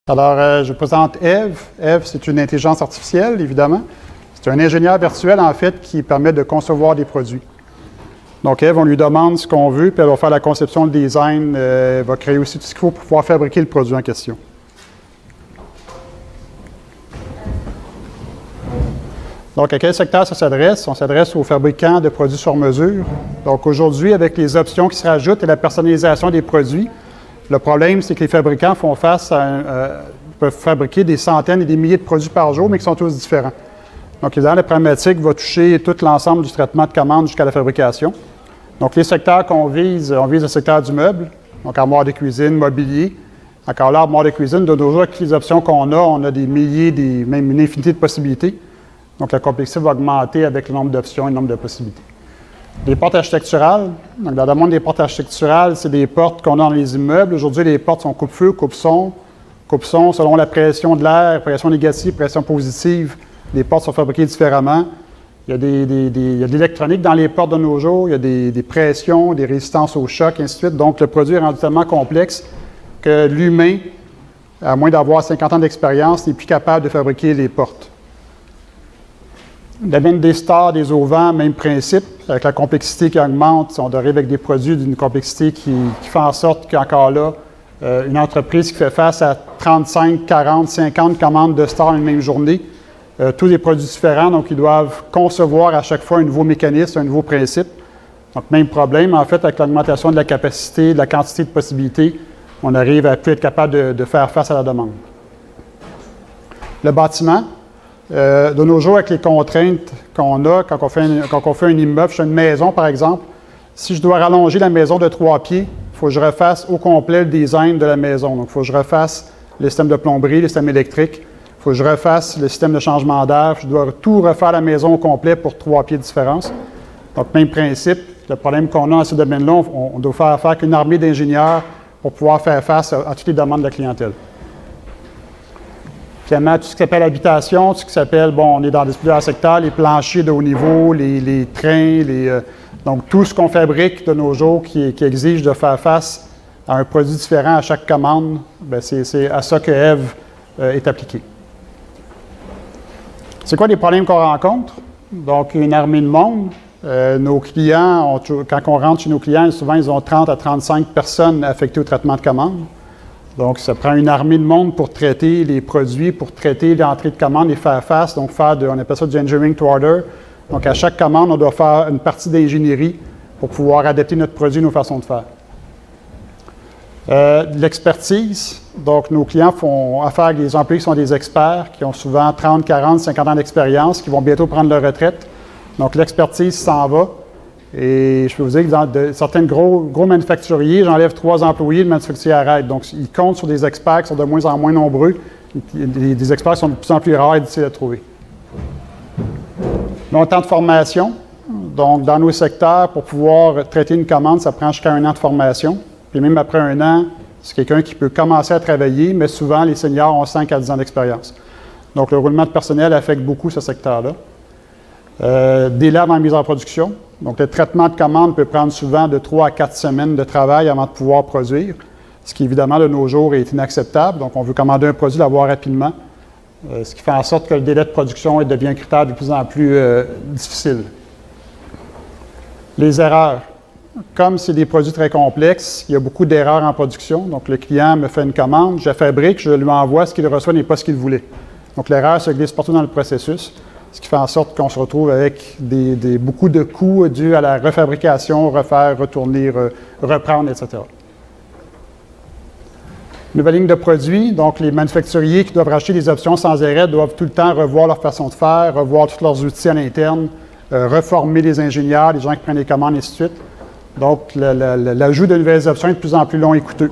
Alors, je vous présente Eve. Eve, c'est une intelligence artificielle, évidemment. C'est un ingénieur virtuel, en fait, qui permet de concevoir des produits. Donc, Eve, on lui demande ce qu'on veut, puis elle va faire la conception, le design, elle va créer aussi tout ce qu'il faut pour pouvoir fabriquer le produit en question. Donc, à quel secteur ça s'adresse? On s'adresse aux fabricants de produits sur mesure. Donc, aujourd'hui, avec les options qui se rajoutent et la personnalisation des produits, le problème, c'est que les fabricants font face peuvent fabriquer des centaines et des milliers de produits par jour, mais qui sont tous différents. Donc, évidemment, la problématique va toucher tout l'ensemble du traitement de commandes jusqu'à la fabrication. Donc, les secteurs qu'on vise, on vise le secteur du meuble, donc armoire de cuisine, mobilier. Encore là, armoire de cuisine, de nos jours, avec les options qu'on a, on a des milliers, même une infinité de possibilités. Donc, la complexité va augmenter avec le nombre d'options et le nombre de possibilités. Les portes architecturales. Donc, dans le monde des portes architecturales, c'est des portes qu'on a dans les immeubles. Aujourd'hui, les portes sont coupe-feu, coupe-son. Coupe-son, selon la pression de l'air, pression négative, pression positive, les portes sont fabriquées différemment. Il y a de l'électronique dans les portes de nos jours. Il y a des pressions, des résistances au choc, et ainsi de suite. Donc, le produit est rendu tellement complexe que l'humain, à moins d'avoir 50 ans d'expérience, n'est plus capable de fabriquer les portes. La veine des stars, des auvents, même principe, avec la complexité qui augmente. On arrive avec des produits d'une complexité qui fait en sorte qu'encore là, une entreprise qui fait face à 35, 40, 50 commandes de stars une même journée, tous des produits différents, donc ils doivent concevoir à chaque fois un nouveau mécanisme, un nouveau principe. Donc, même problème, en fait, avec l'augmentation de la capacité, de la quantité de possibilités, on arrive à plus être capable de faire face à la demande. Le bâtiment. De nos jours, avec les contraintes qu'on a quand on fait un immeuble, une maison par exemple, si je dois rallonger la maison de 3 pieds, il faut que je refasse au complet le design de la maison. Donc, il faut que je refasse le système de plomberie, le système électrique, il faut que je refasse le système de changement d'air, je dois tout refaire la maison au complet pour 3 pieds de différence. Donc, même principe, le problème qu'on a dans ce domaine-là, on doit faire affaire qu'une armée d'ingénieurs pour pouvoir faire face à toutes les demandes de la clientèle. Finalement, tout ce qui s'appelle habitation, tout ce qui s'appelle, bon, on est dans plusieurs secteurs, les planchers de haut niveau, les trains, donc tout ce qu'on fabrique de nos jours qui exige de faire face à un produit différent à chaque commande, bien, c'est à ça que Eve est appliquée. C'est quoi les problèmes qu'on rencontre? Donc, une armée de monde. Nos clients, quand on rentre chez nos clients, souvent, ils ont 30 à 35 personnes affectées au traitement de commandes. Donc, ça prend une armée de monde pour traiter les produits, pour traiter l'entrée de commande et faire face. Donc, on appelle ça du engineering to order. Donc, à chaque commande, on doit faire une partie d'ingénierie pour pouvoir adapter notre produit, nos façons de faire. L'expertise. Donc, nos clients font affaire avec des employés qui sont des experts, qui ont souvent 30, 40, 50 ans d'expérience, qui vont bientôt prendre leur retraite. Donc, l'expertise s'en va. Et je peux vous dire que dans certains gros manufacturiers, j'enlève 3 employés, le manufacturier arrête. Donc, ils comptent sur des experts qui sont de moins en moins nombreux. Des experts qui sont de plus en plus rares et difficiles à trouver. Longtemps de formation. Donc, dans nos secteurs, pour pouvoir traiter une commande, ça prend jusqu'à 1 an de formation. Puis même après 1 an, c'est quelqu'un qui peut commencer à travailler, mais souvent, les seniors ont 5 à 10 ans d'expérience. Donc, le roulement de personnel affecte beaucoup ce secteur-là. Délai avant la mise en production. Donc, le traitement de commande peut prendre souvent de 3 à 4 semaines de travail avant de pouvoir produire, ce qui, évidemment, de nos jours, est inacceptable. Donc, on veut commander un produit, l'avoir rapidement, ce qui fait en sorte que le délai de production devient un critère de plus en plus difficile. Les erreurs. Comme c'est des produits très complexes, il y a beaucoup d'erreurs en production. Donc, le client me fait une commande, je la fabrique, je lui envoie, ce qu'il reçoit n'est pas ce qu'il voulait. Donc, l'erreur se glisse partout dans le processus. Ce qui fait en sorte qu'on se retrouve avec beaucoup de coûts dus à la refabrication, refaire, retourner, reprendre, etc. Nouvelle ligne de produits. Donc, les manufacturiers qui doivent racheter des options sans arrêt doivent tout le temps revoir leur façon de faire, revoir tous leurs outils à l'interne, reformer les ingénieurs, les gens qui prennent les commandes, et ainsi de suite. Donc, l'ajout de nouvelles options est de plus en plus long et coûteux.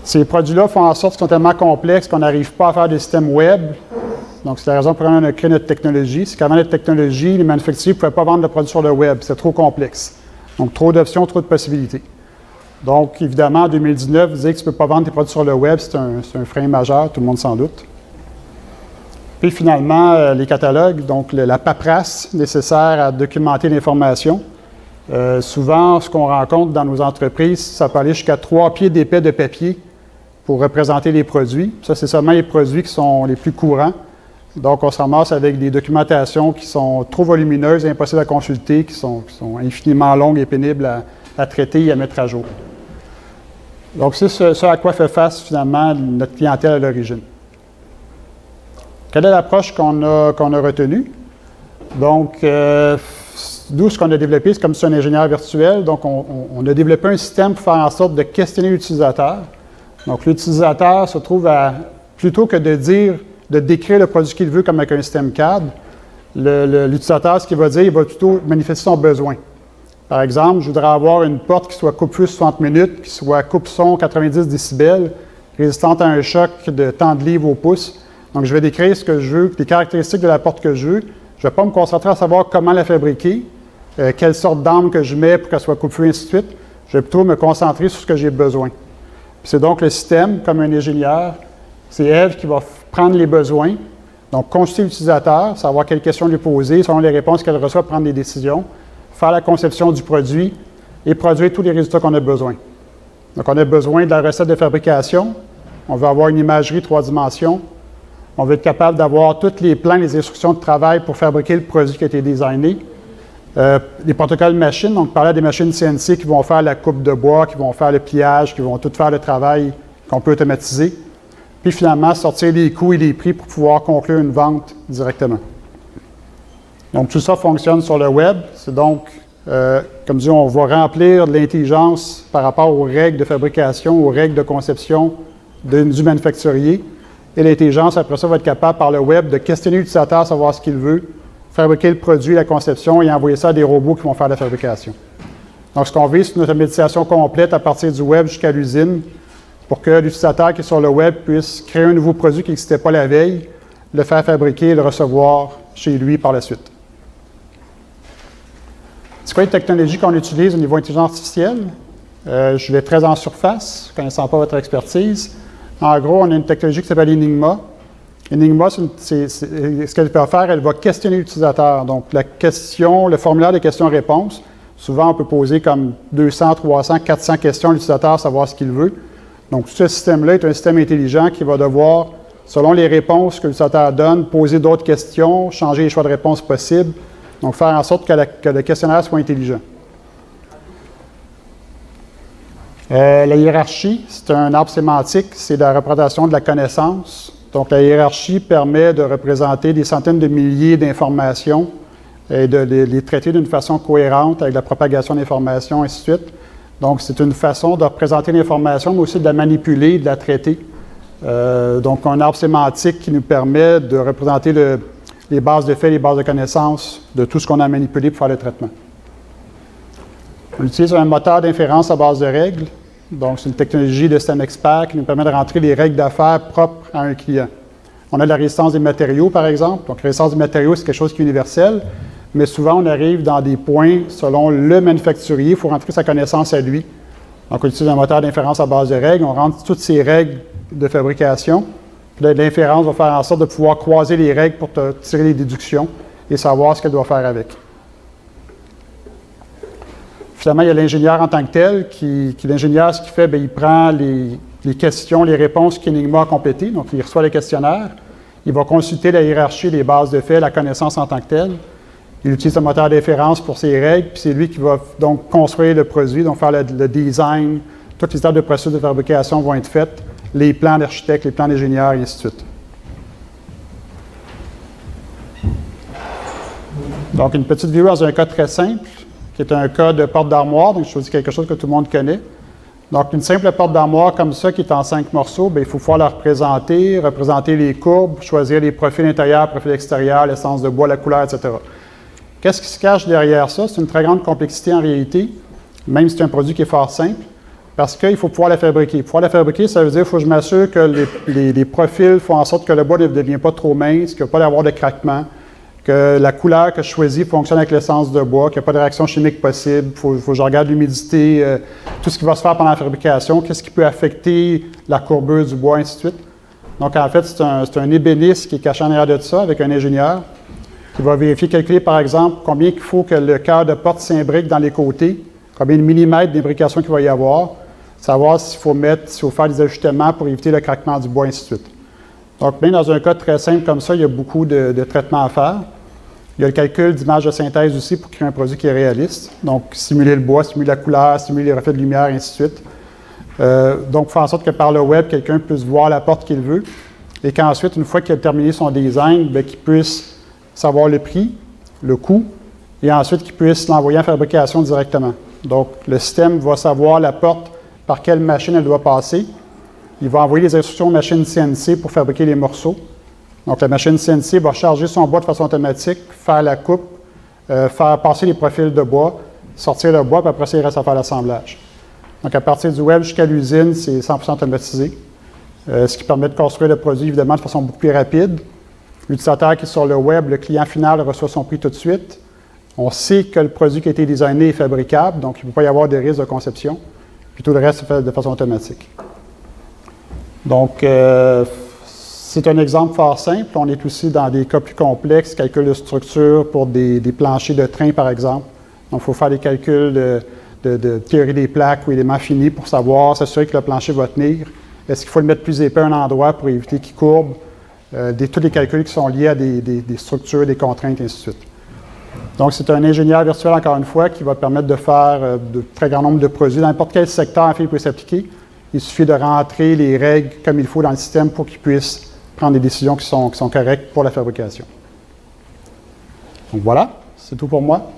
Ces produits-là font en sorte qu'ils sont tellement complexes qu'on n'arrive pas à faire des systèmes web. Donc, c'est la raison pour laquelle on a créé notre technologie. C'est qu'avant notre technologie, les manufacturiers ne pouvaient pas vendre de produits sur le web. C'était trop complexe. Donc, trop d'options, trop de possibilités. Donc, évidemment, en 2019, vous dites que tu ne peux pas vendre tes produits sur le web, c'est un frein majeur, tout le monde s'en doute. Puis, finalement, les catalogues, donc la paperasse nécessaire à documenter l'information. Souvent, ce qu'on rencontre dans nos entreprises, ça peut aller jusqu'à 3 pieds d'épais de papier pour représenter les produits. Ça, c'est seulement les produits qui sont les plus courants. Donc, on se ramasse avec des documentations qui sont trop volumineuses et impossibles à consulter, qui sont infiniment longues et pénibles à traiter et à mettre à jour. Donc, c'est ce à quoi fait face, finalement, notre clientèle à l'origine. Quelle est l'approche qu'on a retenue? Donc, d'où ce qu'on a développé, c'est comme si c'est un ingénieur virtuel. Donc, on a développé un système pour faire en sorte de questionner l'utilisateur. Donc, l'utilisateur se trouve à, plutôt que de décrire le produit qu'il veut comme avec un système CAD, l'utilisateur, ce qu'il va dire, il va plutôt manifester son besoin. Par exemple, je voudrais avoir une porte qui soit coupe-feu 60 minutes, qui soit coupe-son 90 décibels, résistante à un choc de temps de livre au pouce. Donc, je vais décrire ce que je veux, les caractéristiques de la porte que je veux. Je ne vais pas me concentrer à savoir comment la fabriquer, quelle sorte d'arme que je mets pour qu'elle soit coupe-feu, et ainsi de suite. Je vais plutôt me concentrer sur ce que j'ai besoin. C'est donc le système, comme un ingénieur, c'est Eve qui va prendre les besoins, donc consulter l'utilisateur, savoir quelles questions lui poser, selon les réponses qu'elle reçoit, prendre des décisions, faire la conception du produit et produire tous les résultats qu'on a besoin. Donc, on a besoin de la recette de fabrication, on veut avoir une imagerie 3 dimensions, on veut être capable d'avoir tous les plans, les instructions de travail pour fabriquer le produit qui a été designé. Les protocoles machines, donc parler des machines CNC qui vont faire la coupe de bois, qui vont faire le pliage, qui vont tout faire le travail qu'on peut automatiser. Puis finalement, sortir les coûts et les prix pour pouvoir conclure une vente directement. Donc tout ça fonctionne sur le web. C'est donc, comme dit, on va remplir de l'intelligence par rapport aux règles de fabrication, aux règles de conception du manufacturier. Et l'intelligence, après ça, va être capable par le web de questionner l'utilisateur, savoir ce qu'il veut, fabriquer le produit, la conception et envoyer ça à des robots qui vont faire la fabrication. Donc, ce qu'on veut, c'est une automatisation complète à partir du web jusqu'à l'usine pour que l'utilisateur qui est sur le web puisse créer un nouveau produit qui n'existait pas la veille, le faire fabriquer et le recevoir chez lui par la suite. C'est quoi les technologies qu'on utilise au niveau intelligence artificielle? Je vais très en surface, connaissant pas votre expertise. En gros, on a une technologie qui s'appelle Enigma. Enigma, ce qu'elle peut faire, elle va questionner l'utilisateur. Donc, la question, le formulaire de questions-réponses, souvent, on peut poser comme 200, 300, 400 questions à l'utilisateur, savoir ce qu'il veut. Donc, ce système-là est un système intelligent qui va devoir, selon les réponses que l'utilisateur donne, poser d'autres questions, changer les choix de réponse possibles, donc faire en sorte que le questionnaire soit intelligent. La hiérarchie, c'est un arbre sémantique, c'est la représentation de la connaissance. Donc, la hiérarchie permet de représenter des centaines de milliers d'informations et de les traiter d'une façon cohérente avec la propagation d'informations, et ainsi de suite. Donc, c'est une façon de représenter l'information, mais aussi de la manipuler, de la traiter. Donc, un arbre sémantique qui nous permet de représenter les bases de faits, les bases de connaissances de tout ce qu'on a manipulé pour faire le traitement. On utilise un moteur d'inférence à base de règles. Donc, c'est une technologie de système expert qui nous permet de rentrer les règles d'affaires propres à un client. On a la résistance des matériaux, par exemple. Donc, la résistance des matériaux, c'est quelque chose qui est universel, mais souvent, on arrive dans des points, selon le manufacturier, il faut rentrer sa connaissance à lui. Donc, on utilise un moteur d'inférence à base de règles. On rentre toutes ces règles de fabrication. Puis l'inférence va faire en sorte de pouvoir croiser les règles pour tirer les déductions et savoir ce qu'elle doit faire avec. Finalement, il y a l'ingénieur en tant que tel, l'ingénieur, ce qu'il fait, bien, il prend les questions, les réponses qu'Enigma a complétées, donc il reçoit les questionnaires, il va consulter la hiérarchie, les bases de faits, la connaissance en tant que telle, il utilise le moteur d'inférence pour ses règles, puis c'est lui qui va donc construire le produit, donc faire le design, toutes les étapes de processus de fabrication vont être faites, les plans d'architecte, les plans d'ingénieur, et ainsi de suite. Donc, une petite vidéo dans un cas très simple, qui est un cas de porte d'armoire, donc je choisis quelque chose que tout le monde connaît. Donc, une simple porte d'armoire comme ça, qui est en 5 morceaux, bien, il faut pouvoir la représenter les courbes, choisir les profils intérieurs, profils extérieurs, l'essence de bois, la couleur, etc. Qu'est-ce qui se cache derrière ça? C'est une très grande complexité en réalité, même si c'est un produit qui est fort simple, parce qu'il faut pouvoir la fabriquer. Pour pouvoir la fabriquer, ça veut dire qu'il faut que je m'assure que les profils font en sorte que le bois ne devient pas trop mince, qu'il n'y a pas d'avoir de craquement, que la couleur que je choisis fonctionne avec l'essence de bois, qu'il n'y a pas de réaction chimique possible, il faut que je regarde l'humidité, tout ce qui va se faire pendant la fabrication, qu'est-ce qui peut affecter la courbure du bois, ainsi de suite. Donc, en fait, c'est un ébéniste qui est caché en arrière de ça avec un ingénieur qui va vérifier, calculer, par exemple, combien il faut que le cœur de porte s'imbrique dans les côtés, combien de millimètres d'imbrication qu'il va y avoir. savoir s'il faut faire des ajustements pour éviter le craquement du bois, ainsi de suite. Donc, même dans un cas très simple comme ça, il y a beaucoup de traitements à faire. Il y a le calcul d'image de synthèse aussi pour créer un produit qui est réaliste. Donc, simuler le bois, simuler la couleur, simuler les reflets de lumière, et ainsi de suite. Donc, faire en sorte que par le web, quelqu'un puisse voir la porte qu'il veut et qu'ensuite, une fois qu'il a terminé son design, qu'il puisse savoir le prix, le coût, et ensuite qu'il puisse l'envoyer en fabrication directement. Donc, le système va savoir la porte par quelle machine elle doit passer. Il va envoyer les instructions aux machines CNC pour fabriquer les morceaux. Donc, la machine CNC va charger son bois de façon automatique, faire la coupe, faire passer les profils de bois, sortir le bois, puis après ça, il reste à faire l'assemblage. Donc, à partir du web jusqu'à l'usine, c'est 100% automatisé, ce qui permet de construire le produit, évidemment, de façon beaucoup plus rapide. L'utilisateur qui est sur le web, le client final reçoit son prix tout de suite. On sait que le produit qui a été designé est fabricable, donc il ne peut pas y avoir de risque de conception. Puis tout le reste se fait de façon automatique. Donc, c'est un exemple fort simple. On est aussi dans des cas plus complexes, calcul de structure pour des planchers de train, par exemple. Donc, il faut faire des calculs de théorie des plaques ou éléments finis pour savoir, s'assurer que le plancher va tenir. Est-ce qu'il faut le mettre plus épais à un endroit pour éviter qu'il courbe? Tous les calculs qui sont liés à des structures, des contraintes, et ainsi de suite. Donc, c'est un ingénieur virtuel, encore une fois, qui va permettre de faire de très grand nombre de produits. Dans n'importe quel secteur, en fait, il peut s'appliquer. Il suffit de rentrer les règles comme il faut dans le système pour qu'il puisse prendre des décisions qui sont correctes pour la fabrication. Donc voilà, c'est tout pour moi.